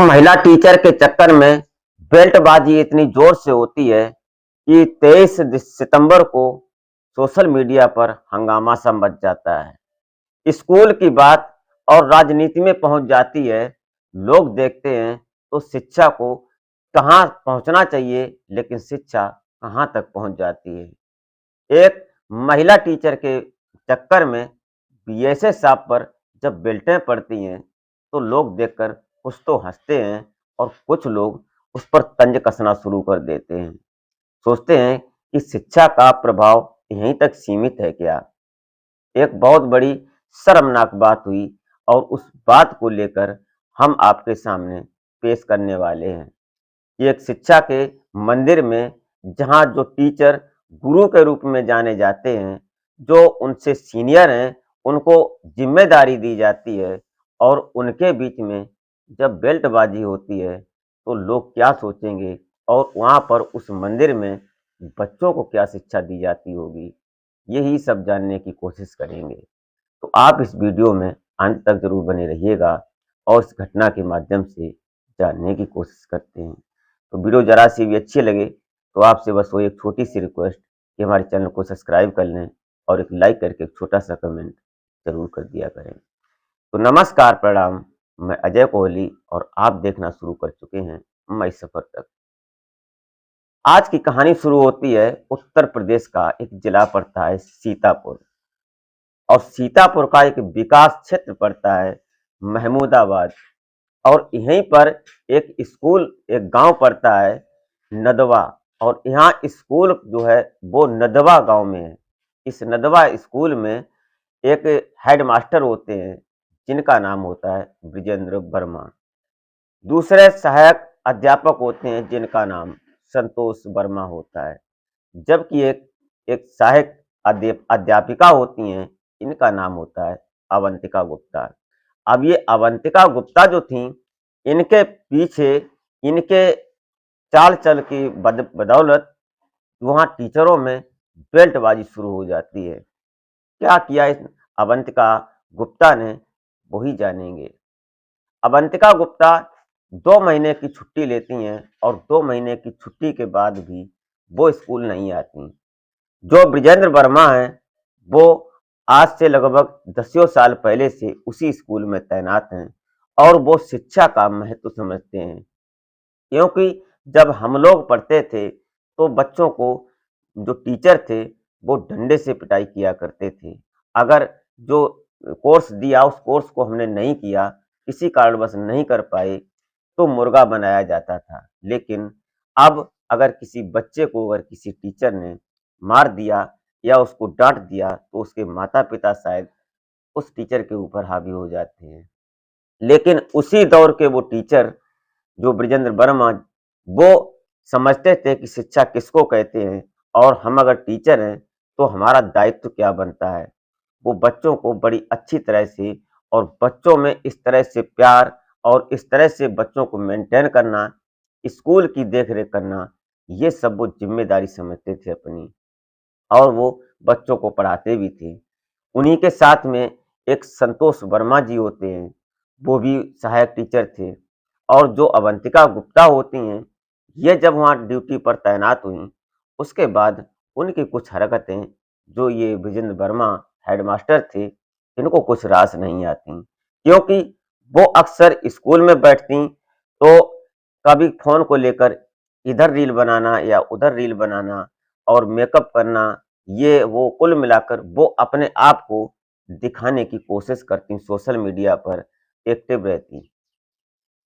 महिला टीचर के चक्कर में बेल्टबाजी इतनी जोर से होती है कि 23 सितंबर को सोशल मीडिया पर हंगामा सा मच जाता है। स्कूल की बात और राजनीति में पहुंच जाती है। लोग देखते हैं तो शिक्षा को कहाँ पहुंचना चाहिए, लेकिन शिक्षा कहाँ तक पहुंच जाती है। एक महिला टीचर के चक्कर में बीएसएस साहब पर जब बेल्टें पड़ती हैं, तो लोग देखकर कुछ तो हंसते हैं और कुछ लोग उस पर तंज कसना शुरू कर देते हैं। सोचते हैं कि शिक्षा का प्रभाव यहीं तक सीमित है क्या? एक बहुत बड़ी शर्मनाक बात हुई और उस बात को लेकर हम आपके सामने पेश करने वाले हैं। ये एक शिक्षा के मंदिर में, जहाँ जो टीचर गुरु के रूप में जाने जाते हैं, जो उनसे सीनियर हैं, उनको जिम्मेदारी दी जाती है और उनके बीच में जब बेल्टबाजी होती है, तो लोग क्या सोचेंगे और वहाँ पर उस मंदिर में बच्चों को क्या शिक्षा दी जाती होगी, यही सब जानने की कोशिश करेंगे। तो आप इस वीडियो में अंत तक जरूर बने रहिएगा और इस घटना के माध्यम से जानने की कोशिश करते हैं। तो वीडियो जरा सी भी अच्छी लगे तो आपसे बस वो एक छोटी सी रिक्वेस्ट कि हमारे चैनल को सब्सक्राइब कर लें और एक लाइक करके एक छोटा सा कमेंट जरूर कर दिया करें। तो नमस्कार, प्रणाम। मैं अजय कोहली और आप देखना शुरू कर चुके हैं मई सफर तक। आज की कहानी शुरू होती है उत्तर प्रदेश का एक जिला पड़ता है सीतापुर, और सीतापुर का एक विकास क्षेत्र पड़ता है महमूदाबाद, और यहीं पर एक स्कूल, एक गांव पड़ता है नदवा, और यहाँ स्कूल जो है वो नदवा गांव में है। इस नदवा स्कूल में एक हेडमास्टर होते हैं जिनका नाम होता है ब्रिजेंद्र वर्मा। दूसरे सहायक अध्यापक होते हैं जिनका नाम संतोष वर्मा होता है, जबकि एक एक सहायक अध्यापिका होती हैं, इनका नाम होता है अवंतिका गुप्ता। अब ये अवंतिका गुप्ता जो थी, इनके पीछे, इनके चाल चल की बदौलत वहाँ टीचरों में बेल्टबाजी शुरू हो जाती है। क्या किया इस अवंतिका गुप्ता ने, वही जानेंगे। अवंतिका गुप्ता 2 महीने की छुट्टी लेती हैं और 2 महीने की छुट्टी के बाद भी वो स्कूल नहीं आती। जो ब्रिजेंद्र वर्मा हैं, वो आज से लगभग दसियों साल पहले से उसी स्कूल में तैनात हैं और वो शिक्षा का महत्व समझते हैं। क्योंकि जब हम लोग पढ़ते थे तो बच्चों को, जो टीचर थे, वो डंडे से पिटाई किया करते थे। अगर जो कोर्स दिया उस कोर्स को हमने नहीं किया, किसी कारणवश नहीं कर पाए, तो मुर्गा बनाया जाता था। लेकिन अब अगर किसी बच्चे को, अगर किसी टीचर ने मार दिया या उसको डांट दिया, तो उसके माता पिता शायद उस टीचर के ऊपर हावी हो जाते हैं। लेकिन उसी दौर के वो टीचर, जो ब्रिजेंद्र वर्मा, वो समझते थे कि शिक्षा किसको कहते हैं और हम अगर टीचर हैं तो हमारा दायित्व क्या बनता है। वो बच्चों को बड़ी अच्छी तरह से, और बच्चों में इस तरह से प्यार और इस तरह से बच्चों को मेंटेन करना, स्कूल की देख-रेख करना, ये सब वो जिम्मेदारी समझते थे अपनी, और वो बच्चों को पढ़ाते भी थे। उन्हीं के साथ में एक संतोष वर्मा जी होते हैं, वो भी सहायक टीचर थे। और जो अवंतिका गुप्ता होती हैं, ये जब वहाँ ड्यूटी पर तैनात हुईं, उसके बाद उनकी कुछ हरकतें, जो ये विजेंद्र वर्मा हेडमास्टर थे, इनको कुछ रास नहीं आती। क्योंकि वो अक्सर स्कूल में बैठतीं, तो कभी फ़ोन को लेकर इधर रील बनाना या उधर रील बनाना और मेकअप करना, ये वो कुल मिलाकर वो अपने आप को दिखाने की कोशिश करती, सोशल मीडिया पर एक्टिव रहती।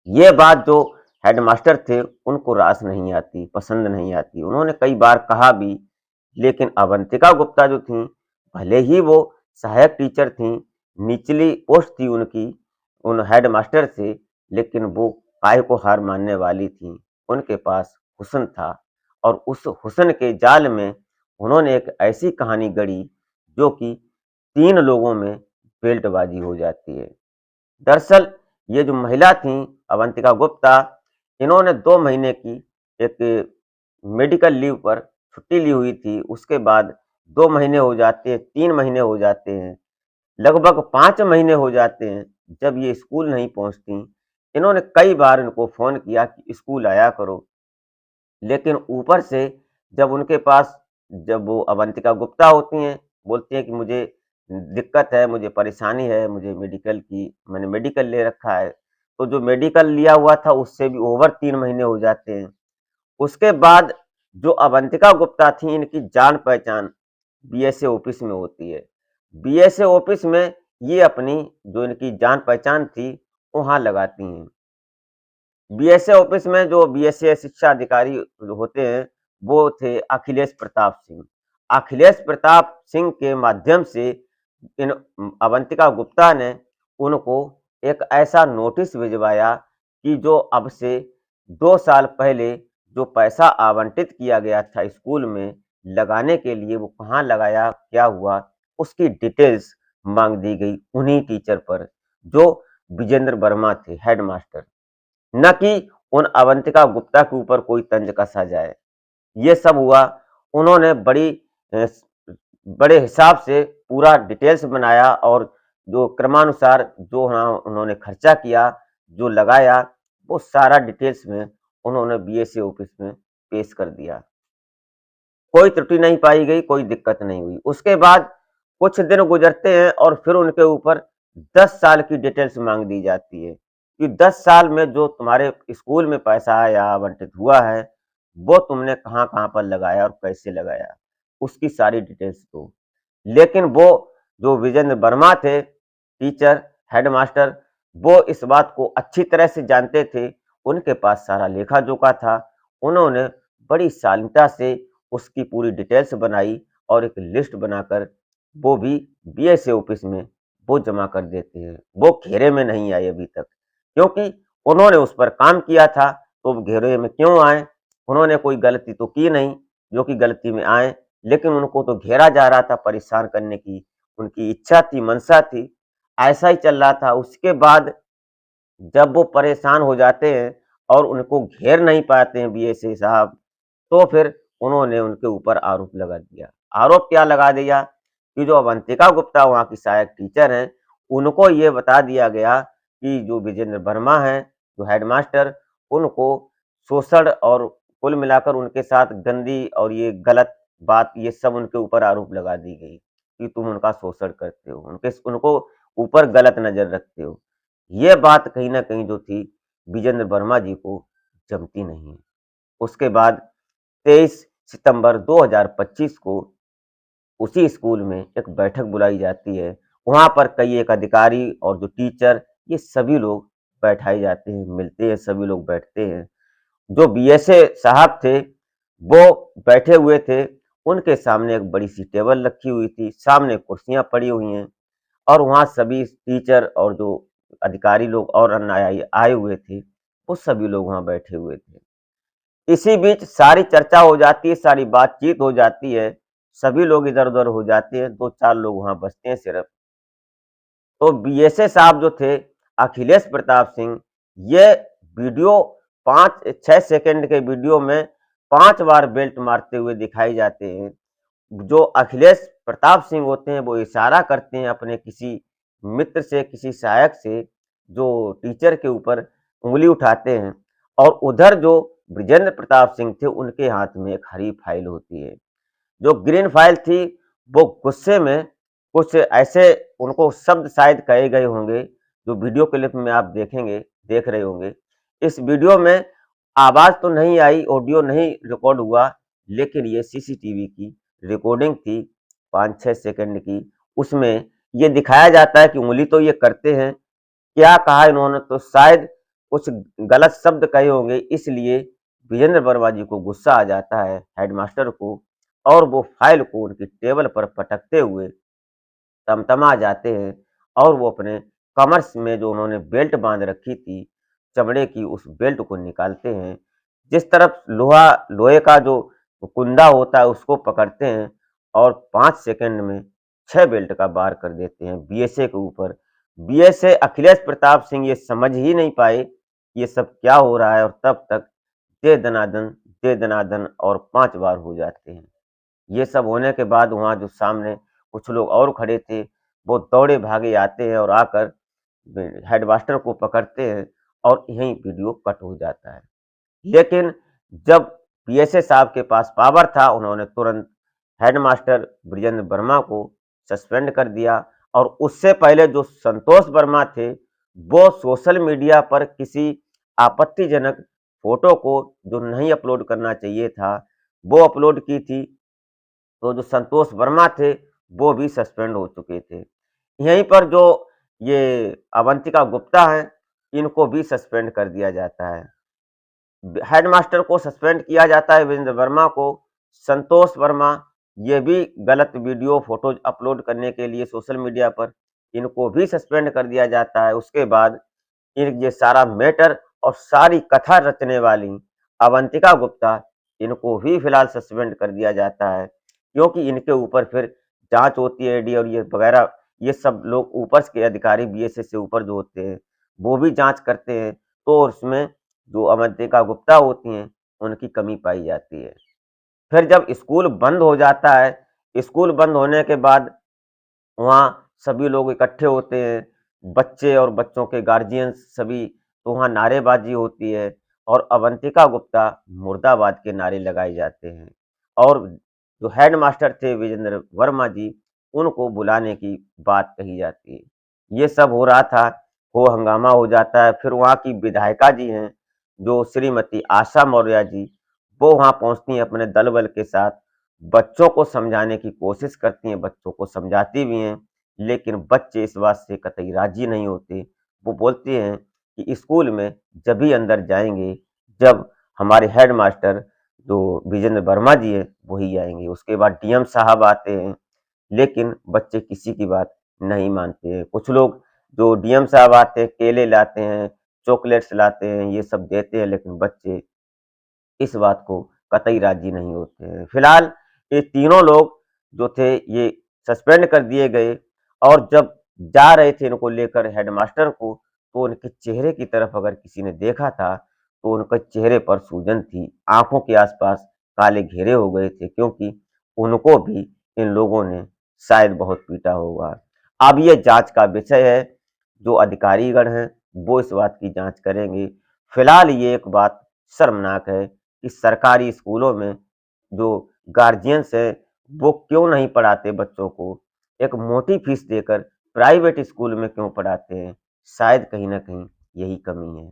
ये बात जो हेडमास्टर थे उनको रास नहीं आती, पसंद नहीं आती। उन्होंने कई बार कहा भी, लेकिन अवंतिका गुप्ता जो थीं, भले ही वो सहायक टीचर थीं, निचली पोस्ट थी उनकी उन हेडमास्टर से, लेकिन वो काहे को हार मानने वाली थीं। उनके पास हुस्न था और उस हुस्न के जाल में उन्होंने एक ऐसी कहानी गढ़ी जो कि 3 लोगों में बेल्टबाजी हो जाती है। दरअसल ये जो महिला थीं अवंतिका गुप्ता, इन्होंने 2 महीने की एक मेडिकल लीव पर छुट्टी ली हुई थी। उसके बाद 2 महीने हो जाते हैं, 3 महीने हो जाते हैं, लगभग 5 महीने हो जाते हैं जब ये स्कूल नहीं पहुँचतीं। इन्होंने कई बार इनको फ़ोन किया कि स्कूल आया करो, लेकिन ऊपर से जब उनके पास जब वो अवंतिका गुप्ता होती हैं, बोलती हैं कि मुझे दिक्कत है, मुझे परेशानी है, मुझे मेडिकल की मैंने मेडिकल ले रखा है। तो जो मेडिकल लिया हुआ था उससे भी ओवर 3 महीने हो जाते हैं। उसके बाद जो अवंतिका गुप्ता थी इनकी जान-पहचान बीएसए ऑफ़िस में होती है। बीएसए ऑफ़िस में ये अपनी जो इनकी जान-पहचान थी, वहाँ लगाती हैं। बीएसए ऑफिस में जो बीएसए शिक्षा अधिकारी होते हैं, वो थे अखिलेश प्रताप सिंह। अखिलेश प्रताप सिंह के माध्यम से इन अवंतिका गुप्ता ने उनको एक ऐसा नोटिस भिजवाया कि जो अब से 2 साल पहले जो पैसा आवंटित किया गया था स्कूल में लगाने के लिए, वो कहाँ लगाया, क्या हुआ, उसकी डिटेल्स माँग दी गई उन्हीं टीचर पर, जो विजेंद्र वर्मा थे, हेडमास्टर। न कि उन अवंतिका गुप्ता के ऊपर कोई तंज कसा जाए। ये सब हुआ, उन्होंने बड़े हिसाब से पूरा डिटेल्स बनाया और जो क्रमानुसार जो हाँ, उन्होंने खर्चा किया, जो लगाया, वो सारा डिटेल्स में उन्होंने बीएसए ऑफिस में पेश कर दिया। कोई त्रुटि नहीं पाई गई, कोई दिक्कत नहीं हुई। उसके बाद कुछ दिन गुज़रते हैं और फिर उनके ऊपर 10 साल की डिटेल्स माँग दी जाती है, कि 10 साल में जो तुम्हारे स्कूल में पैसा आया, आवंटित हुआ है, वो तुमने कहाँ-कहाँ पर लगाया और कैसे लगाया? उसकी सारी डिटेल्स दो। लेकिन वो जो विजेंद्र वर्मा थे, टीचर, हेडमास्टर, वो इस बात को अच्छी तरह से जानते थे, उनके पास सारा लेखा-जोखा था। उन्होंने बड़ी शालीनता से उसकी पूरी डिटेल्स बनाई और एक लिस्ट बनाकर वो भी बीएसए ऑफिस में वो जमा कर देते हैं। वो घेरे में नहीं आए अभी तक, क्योंकि उन्होंने उस पर काम किया था, तो वो घेरे में क्यों आए? उन्होंने कोई गलती तो की नहीं, जो कि गलती में आए, लेकिन उनको तो घेरा जा रहा था परेशान करने की, उनकी इच्छा थी, मंशा थी, ऐसा ही चल रहा था। उसके बाद जब वो परेशान हो जाते हैं और उनको घेर नहीं पाते हैं बीएसए साहब, तो फिर उन्होंने उनके ऊपर आरोप लगा दिया। आरोप क्या लगा दिया कि जो अवंतिका गुप्ता वहाँ की सहायक टीचर हैं, उनको ये बता दिया गया कि जो विजेंद्र वर्मा हैं, जो हेडमास्टर, उनको शोषण और कुल मिलाकर उनके साथ गंदी और ये गलत बात, ये सब उनके ऊपर आरोप लगा दी गई कि तुम उनका शोषण करते हो, उनको ऊपर गलत नज़र रखते हो। ये बात कहीं न कहीं जो थी, विजेंद्र वर्मा जी को जमती नहीं। उसके बाद 23 सितंबर 2025 को उसी स्कूल में एक बैठक बुलाई जाती है। वहाँ पर कई एक अधिकारी और जो टीचर, ये सभी लोग बैठाए जाते हैं, मिलते हैं, सभी लोग बैठते हैं। जो बीएसए साहब थे, वो बैठे हुए थे, उनके सामने एक बड़ी-सी टेबल रखी हुई थी, सामने कुर्सियाँ पड़ी हुई हैं और वहाँ सभी टीचर और जो अधिकारी लोग और अन्य आए हुए थे, वो सभी लोग वहाँ बैठे हुए थे। इसी बीच सारी चर्चा हो जाती है, सारी बातचीत हो जाती है, सभी लोग इधर-उधर हो जाते हैं, 2-4 लोग वहाँ बचते हैं सिर्फ। तो बीएसए साहब जो थे, अखिलेश प्रताप सिंह, ये वीडियो 5-6 सेकंड के वीडियो में 5 बार बेल्ट मारते हुए दिखाई जाते हैं। जो अखिलेश प्रताप सिंह होते हैं, वो इशारा करते हैं अपने किसी मित्र से, किसी सहायक से, जो टीचर के ऊपर उँगली उठाते हैं और उधर जो बृजेंद्र प्रताप सिंह थे, उनके हाथ में एक हरी फाइल होती है। जो ग्रीन फाइल थी, वो गुस्से में कुछ ऐसे उनको शब्द शायद कहे गए होंगे, जो वीडियो क्लिप में आप देख रहे होंगे। इस वीडियो में आवाज़ तो नहीं आई, ऑडियो नहीं रिकॉर्ड हुआ, लेकिन ये सीसीटीवी की रिकॉर्डिंग थी 5-6 सेकंड की। उसमें ये दिखाया जाता है कि उँगली तो ये करते हैं, क्या कहा इन्होंने, तो शायद कुछ गलत शब्द कहे होंगे, इसलिए विजेंद्र वर्मा जी को गुस्सा आ जाता है हेडमास्टर को और वो फाइल को उनकी टेबल पर पटकते हुए तमतमा जाते हैं और वो अपने कमर में जो उन्होंने बेल्ट बांध रखी थी, चमड़े की, उस बेल्ट को निकालते हैं। जिस तरफ लोहे का जो कुंदा होता है उसको पकड़ते हैं और 5 सेकंड में 6 बेल्ट का वार कर देते हैं बीएसए के ऊपर। बीएसए अखिलेश प्रताप सिंह ये समझ ही नहीं पाए, ये सब क्या हो रहा है, और तब तक दे दनादन और 5 बार हो जाते हैं। ये सब होने के बाद वहाँ जो सामने कुछ लोग और खड़े थे, वो दौड़े भागे आते हैं और आकर हेडमास्टर को पकड़ते हैं और यहीं वीडियो कट हो जाता है। लेकिन जब पीएसए साहब के पास पावर था, उन्होंने तुरंत हेडमास्टर ब्रिजेंद्र वर्मा को सस्पेंड कर दिया और उससे पहले जो संतोष वर्मा थे, वो सोशल मीडिया पर किसी आपत्तिजनक फ़ोटो को जो नहीं अपलोड करना चाहिए था, वो अपलोड की थी, तो जो संतोष वर्मा थे, वो भी सस्पेंड हो चुके थे। यहीं पर जो ये अवंतिका गुप्ता हैं, इनको भी सस्पेंड कर दिया जाता है। हेडमास्टर को सस्पेंड किया जाता है, वीरेंद्र वर्मा को। संतोष वर्मा ये भी गलत वीडियो फोटोज अपलोड करने के लिए सोशल मीडिया पर, इनको भी सस्पेंड कर दिया जाता है। उसके बाद ये सारा मैटर और सारी कथा रचने वाली अवंतिका गुप्ता, इनको भी फिलहाल सस्पेंड कर दिया जाता है, क्योंकि इनके ऊपर फिर जांच होती है, ईडी और ये वगैरह, ये सब लोग ऊपर के अधिकारी बीएसएस से ऊपर जो होते हैं, वो भी जांच करते हैं, तो उसमें जो अवंतिका गुप्ता होती हैं, उनकी कमी पाई जाती है। फिर जब स्कूल बंद हो जाता है, स्कूल बंद होने के बाद वहाँ सभी लोग इकट्ठे होते हैं, बच्चे और बच्चों के गार्जियंस सभी, तो वहाँ नारेबाजी होती है और अवंतिका गुप्ता मुर्दाबाद के नारे लगाए जाते हैं और जो हेडमास्टर थे विजेंद्र वर्मा जी, उनको बुलाने की बात कही जाती है। ये सब हो रहा था, हो हंगामा हो जाता है। फिर वहाँ की विधायिका जी हैं, जो श्रीमती आशा मौर्य जी, वो वहाँ पहुँचती हैं अपने दल-बल के साथ, बच्चों को समझाने की कोशिश करती हैं, बच्चों को समझाती भी हैं, लेकिन बच्चे इस बात से कतई राज़ी नहीं होते। वो बोलते हैं कि स्कूल में जभी अंदर जाएँगे, जब हमारे हेडमास्टर जो विजेंद्र वर्मा जी हैं, वही आएँगे। उसके बाद डीएम साहब आते हैं, लेकिन बच्चे किसी की बात नहीं मानते हैं। कुछ लोग जो डीएम साहब आते हैं, केले लाते हैं, चॉकलेट्स लाते हैं, ये सब देते हैं, लेकिन बच्चे इस बात को कतई राज़ी नहीं होते हैं। फिलहाल ये तीनों लोग जो थे, ये सस्पेंड कर दिए गए और जब जा रहे थे इनको लेकर हेडमास्टर को, तो उनके चेहरे की तरफ अगर किसी ने देखा था, तो उनके चेहरे पर सूजन थी, आँखों के आस-पास काले घेरे हो गए थे, क्योंकि उनको भी इन लोगों ने शायद बहुत पीटा होगा। अब ये जाँच का विषय है, जो अधिकारीगण हैं, वो इस बात की जाँच करेंगे। फिलहाल ये एक बात शर्मनाक है कि सरकारी स्कूलों में जो गार्जियंस हैं, वो क्यों नहीं पढ़ाते बच्चों को? एक मोटी फीस देकर प्राइवेट स्कूल में क्यों पढ़ाते हैं? शायद कहीं न कहीं यही कमी है।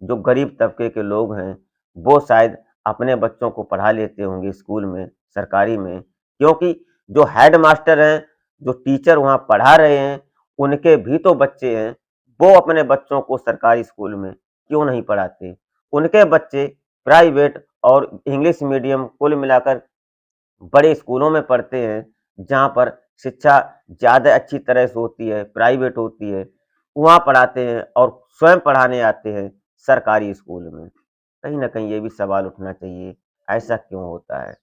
जो गरीब तबके के लोग हैं, वो शायद अपने बच्चों को पढ़ा लेते होंगे स्कूल में, सरकारी में, क्योंकि जो हेडमास्टर हैं, जो टीचर वहाँ पढ़ा रहे हैं, उनके भी तो बच्चे हैं। वो अपने बच्चों को सरकारी स्कूल में क्यों नहीं पढ़ाते? उनके बच्चे प्राइवेट और इंग्लिश मीडियम कुल मिलाकर बड़े स्कूलों में पढ़ते हैं, जहाँ पर शिक्षा ज़्यादा अच्छी तरह से होती है, प्राइवेट होती है, वहाँ पढ़ाते हैं और स्वयं पढ़ाने आते हैं सरकारी स्कूल में। कहीं न कहीं ये भी सवाल उठना चाहिए, ऐसा क्यों होता है?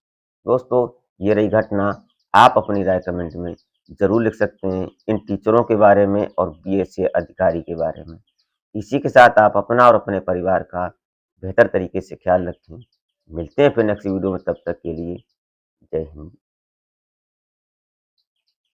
दोस्तों, ये रही घटना, आप अपनी राय कमेंट में ज़रूर लिख सकते हैं, इन टीचरों के बारे में और बीएसए अधिकारी के बारे में। इसी के साथ आप अपना और अपने परिवार का बेहतर तरीके से ख्याल रखें। मिलते हैं फिर नेक्स्ट वीडियो में, तब तक के लिए जय हिंद।